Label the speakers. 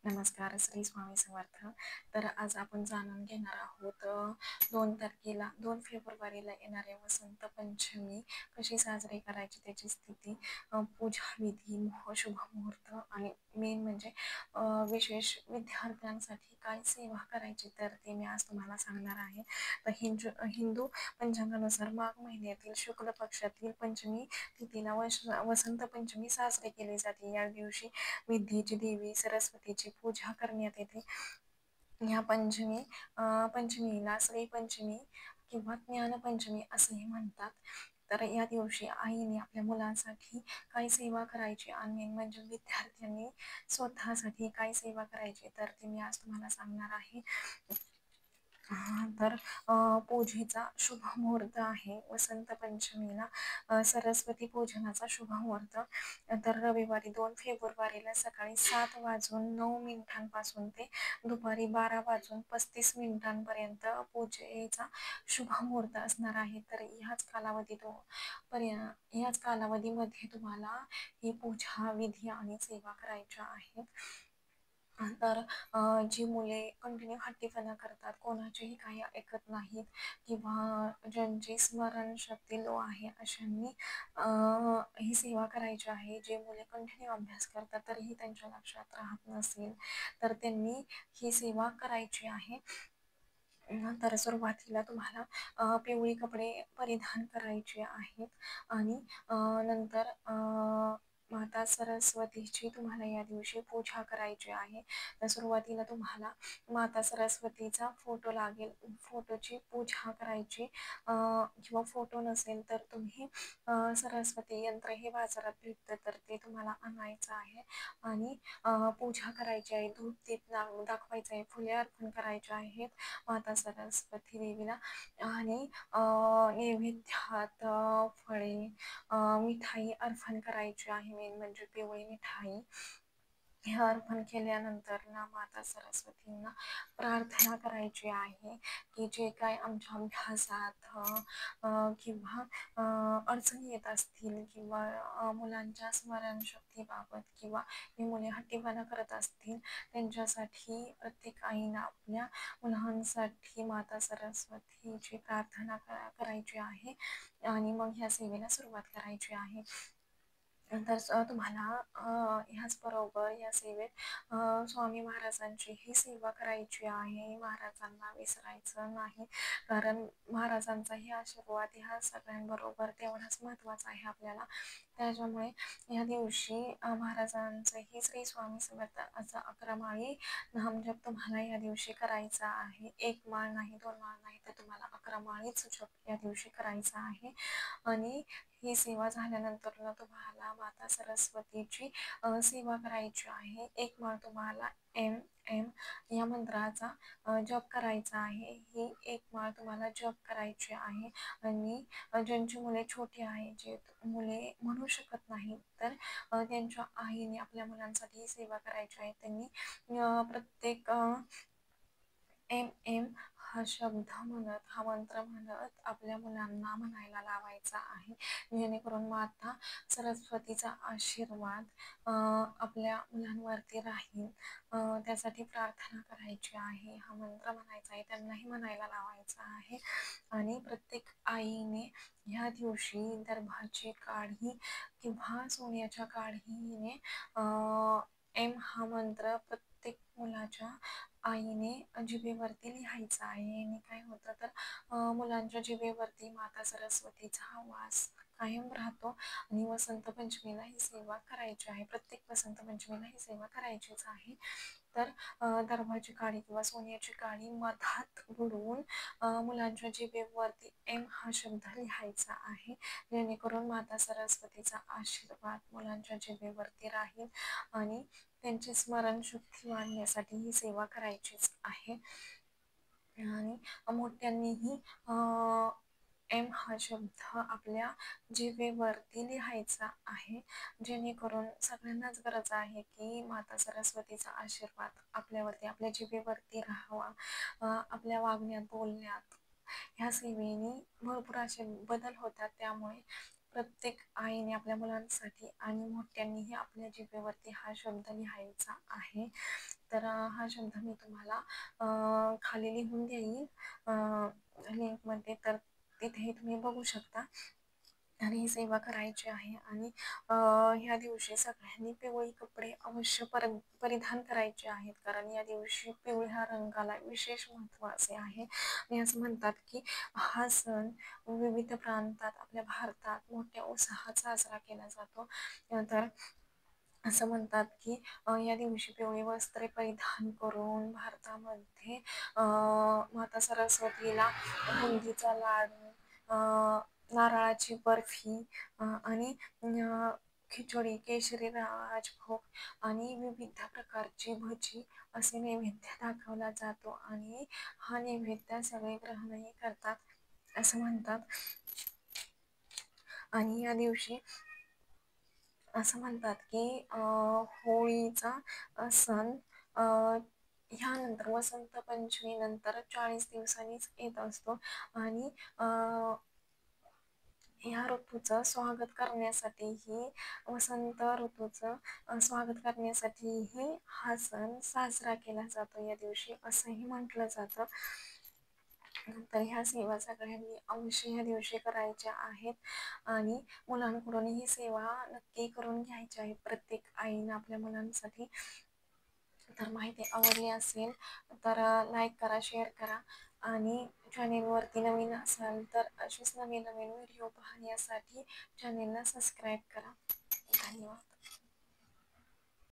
Speaker 1: नमस्कार, श्री स्वामी समर्थ. तर आज आपण जाणून घेणार आहोत 2 फेब्रुवारीला येणारे वसंत पंचमी कशी साजरी करायची, त्याची स्थिती, पूजा विधी, शुभ मुहूर्त आणि मेन म्हणजे विशेष विद्यार्थ्यांसाठी काय सेवा करायची, तर ते मी आज तुम्हाला सांगणार आहे. तर हिंदू पंचांगानुसार माघ महिन्यातील शुक्ल पक्षातील पंचमी तिथीला वसंत पंचमी साजरी केली जाते. या दिवशी विद्येची देवी सरस्वतीची पूजा करण्यात येते. या पंचमीला श्रीपंचमी किंवा ज्ञानपंचमी असेही म्हणतात. तर या दिवशी आईने आपल्या मुलांसाठी काय सेवा करायची आणि म्हणजे विद्यार्थ्यांनी स्वतःसाठी काय सेवा करायची, तर ते मी आज तुम्हाला सांगणार आहे. तर पूजेचा शुभ मुहूर्त आहे वसंत पंचमीला, सरस्वती पूजनाचा शुभ मुहूर्त. तर रविवारी 2 फेब्रुवारीला सकाळी 7:09 ते दुपारी 12:35 पूजेचा शुभ मुहूर्त असणार आहे. तर ह्याच कालावधीमध्ये तुम्हाला ही पूजा विधी आणि सेवा करायच्या आहेत. तर जी मुले कंटिन्यू हट्टीपणा करतात, कोणाचेही काही ऐकत नाहीत किंवा ज्यांची स्मरणशक्ती लो आहे, अशांनी ही सेवा करायची आहे. जे मुले कंटिन्यू अभ्यास करतात तरीही त्यांच्या लक्षात राहत नसेल, तर त्यांनी ही सेवा करायची आहे. तर सुरुवातीला तुम्हाला पिवळी कपडे परिधान करायचे आहेत आणि नंतर माता सरस्वतीची तुम्हाला या दिवशी पूजा करायची आहे. तर सुरुवातीला तुम्हाला माता सरस्वतीचा फोटो लागेल, फोटोची पूजा करायची, किंवा फोटो नसेल तर तुम्ही सरस्वती यंत्र हे बाजारात भेटतं, तर ते तुम्हाला आणायचं आहे आणि पूजा करायची आहे. धूप दीप दाखवायचं आहे, फुले अर्पण करायचे आहेत माता सरस्वती देवीला आणि नैवेद्यात फळे, मिठाई अर्पण करायची आहे. मेन म्हणजे पिवळी मिठाई हे अर्पण केल्यानंतर ना माता सरस्वतींना प्रार्थना करायची आहे की जे काय आमच्या अभ्यासात किंवा अडचणी येत असतील किंवा मुलांच्या स्मरणशक्तीबाबत किंवा ही मुले हट्टीपणा करत असतील, त्यांच्यासाठी प्रत्येक आईनं आपल्या मुलांसाठी माता सरस्वतीची प्रार्थना करायची आहे आणि मग ह्या सेवेला सुरुवात करायची आहे. तर तुम्हाला ह्याचबरोबर या सेवेत स्वामी महाराजांचीही सेवा करायची आहे. महाराजांना विसरायचं नाही, कारण महाराजांचाही आशीर्वाद ह्या सगळ्यांबरोबर तेवढाच महत्त्वाचा आहे आपल्याला. त्याच्यामुळे या दिवशी महाराजांचंही श्री स्वामी समर्थ असं 11 माळी नामजप तुम्हाला या दिवशी करायचा आहे. 1 माळ नाही, 2 माळ नाही, तर तुम्हाला 11 माळीच जप या दिवशी करायचा आहे. आणि ही सेवा झाल्यानंतर तुम्हाला माता सरस्वतीची सेवा करायची आहे. 1 माळ तुम्हाला एम एम या मंत्राचा जप करायचा आहे. ही 1 माळ तुम्हाला जप करायची आहे. आणि ज्यांची मुले छोटी आहे, जे मुले म्हणू शकत नाही, तर त्यांच्या आईने आपल्या मुलांसाठी ही सेवा करायची आहे. त्यांनी प्रत्येक एम एम हा शब्द म्हणत, हा मंत्र म्हणत आपल्या मुलांना म्हणायला लावायचा आहे, जेणेकरून माता सरस्वतीचा आशीर्वाद आपल्या मुलांवरती राहील. त्यासाठी प्रार्थना करायची आहे, हा मंत्र म्हणायचा आहे, त्यांनाही म्हणायला लावायचा आहे. आणि प्रत्येक आईने ह्या दिवशी दर्भाची काढी किंवा सोन्याच्या काढीने एम हा मंत्र प्रत्येक मुलाच्या आईने जिभेवरती लिहायचा आहे. आणि काय होतं तर मुलांच्या जिभेवरती माता सरस्वतीचा वास कायम राहतो. आणि वसंत पंचमीला ही सेवा करायची आहे, प्रत्येक वसंत पंचमीला ही सेवा करायचीच आहे. तर दर्भाची काडी किंवा सोन्याची काडी मधात बुडवून मुलांच्या जिभेवरती एम हा शब्द लिहायचा आहे, जेणेकरून माता सरस्वतीचा आशीर्वाद मुलांच्या जिभेवरती राहील आणि त्यांची स्मरणशक्ती वाढण्यासाठी ही सेवा करायचीच आहे. आणि मोठ्यांनीही एम हा शब्द आपल्या जिभेवरती लिहायचा आहे, जेणेकरून सगळ्यांनाच गरज आहे की माता सरस्वतीचा आशीर्वाद आपल्यावरती, आपल्या जिभेवरती राहावा. आपल्या वागण्यात, बोलण्यात ह्या सेवेने भरपूर असे बदल होतात. त्यामुळे प्रत्येक आईने आपल्या मुलांसाठी आणि मोठ्यांनीही आपल्या जिभेवरती हा शब्द लिहायचा आहे. तर हा शब्द मी तुम्हाला खाली लिहून देईन लिंकमध्ये, तर तिथे तुम्ही बघू शकता. आणि ही सेवा करायची आहे. आणि ह्या दिवशी सगळ्यांनी पिवळे कपडे अवश्य परिधान करायचे आहेत, कारण या दिवशी पिवळ्या रंगाला विशेष महत्त्व असे आहे. आणि असं म्हणतात की हा सण विविध प्रांतात आपल्या भारतात मोठ्या उत्साहात साजरा केला जातो. तर असं म्हणतात की या दिवशी पिवळी वस्त्रे परिधान करून भारतामध्ये माता सरस्वतीला बुंदीचा लाडू, नारळाची बर्फी आणि खिचडी, केशरी राजभोग आणि विविध प्रकारची भजी असे नैवेद्य दाखवला जातो. आणि हा नैवेद्य सगळे ग्रहणही करतात असं म्हणतात. आणि या दिवशी असं म्हणतात की होळीचा सण अ, ह्यानंतर वसंत पंचमी नंतर 40 दिवसांनीच येत असतो. आणि ह्या ऋतूचं स्वागत करण्यासाठीही, वसंत ऋतूचं स्वागत करण्यासाठीही हा सण साजरा केला जातो या दिवशी असंही म्हटलं जातं. तर ह्या सेवा सगळ्यांनी अवश्य ह्या दिवशी करायच्या आहेत. आणि मुलांकडून ही सेवा नक्की करून घ्यायची आहे प्रत्येक आईनं आपल्या मुलांसाठी. तर माहिती आवडली असेल तर लाईक करा, शेअर करा. आणि चॅनेलवरती नवीन असाल तर असेच नवीन नवीन व्हिडिओ पाहण्यासाठी चॅनेलला सबस्क्राईब करा. धन्यवाद.